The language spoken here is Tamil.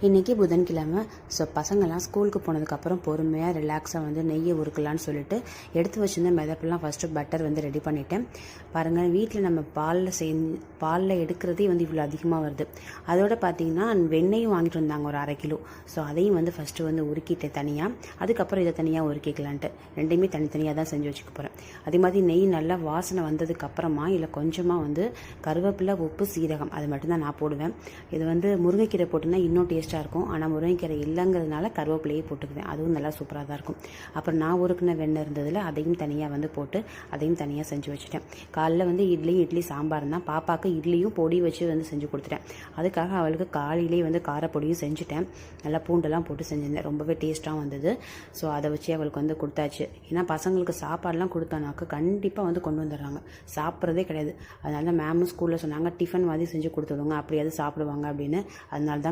இன்றைக்கி புதன்கிழமை. ஸோ பசங்கள்லாம் ஸ்கூலுக்கு போனதுக்கப்புறம் பொறுமையாக ரிலாக்ஸாக வந்து நெய்யை உருக்கலான்னு சொல்லிட்டு எடுத்து வச்சுருந்த மிதப்பெல்லாம் ஃபஸ்ட்டு பட்டர் வந்து ரெடி பண்ணிட்டேன். பாருங்கள், வீட்டில் நம்ம பாலில் எடுக்கிறதே வந்து இவ்வளோ அதிகமாக வருது. அதோட பார்த்திங்கன்னா வெண்ணெயும் வாங்கிட்டு வந்தாங்க ஒரு 1/2 கிலோ. ஸோ அதையும் வந்து ஃபஸ்ட்டு வந்து உருக்கிட்டேன் தனியாக. அதுக்கப்புறம் இதை தனியாக உருக்கிக்கலான்ட்டு ரெண்டையுமே தனித்தனியாக தான் செஞ்சு வச்சுக்க போகிறேன். அதே மாதிரி நெய் நல்லா வாசனை வந்ததுக்கப்புறமா இல்லை கொஞ்சமாக வந்து கருவேப்பிலை, உப்பு, சீரகம் அது மட்டும்தான் நான் போடுவேன். இது வந்து முருங்கைக்கீரை போட்டுன்னா இன்னும் டேஸ்ட்டாக இருக்கும். ஆனால் முருங்கைக்கீரை இல்லைங்கிறதுனால கருவேப்பிலையே போட்டுக்குவேன். அதுவும் நல்லா சூப்பராக தான் இருக்கும். அப்புறம் நான் உருக்குன வெண்ணெய் இருந்ததில் அதையும் தனியாக வந்து போட்டு அதையும் தனியாக செஞ்சு வச்சுட்டேன். காலைல வந்து இட்லி சாம்பார் தான். பாப்பாவுக்கு இட்லியும் பொடி வச்சு வந்து செஞ்சு கொடுத்துட்டேன். அதுக்காக அவளுக்கு காலையிலே வந்து காரப்பொடியும் செஞ்சுட்டேன். நல்லா பூண்டெல்லாம் போட்டு செஞ்சுருந்தேன். ரொம்பவே டேஸ்ட்டாகவும் வந்தது. ஸோ அதை வச்சு அவளுக்கு வந்து கொடுத்தாச்சு. ஏன்னா பசங்களுக்கு சாப்பாடெலாம் கொடுத்தானாக்க கண்டிப்பாக வந்து கொண்டு வந்துடுறாங்க, சாப்பிட்றதே கிடையாது. அதனால தான் மேமும் ஸ்கூலில் சொன்னாங்க, டிஃபன் மாதிரி செஞ்சு கொடுத்துடுங்க, அப்படியாவது சாப்பிடுவாங்க அப்படின்னு. அதனால தான்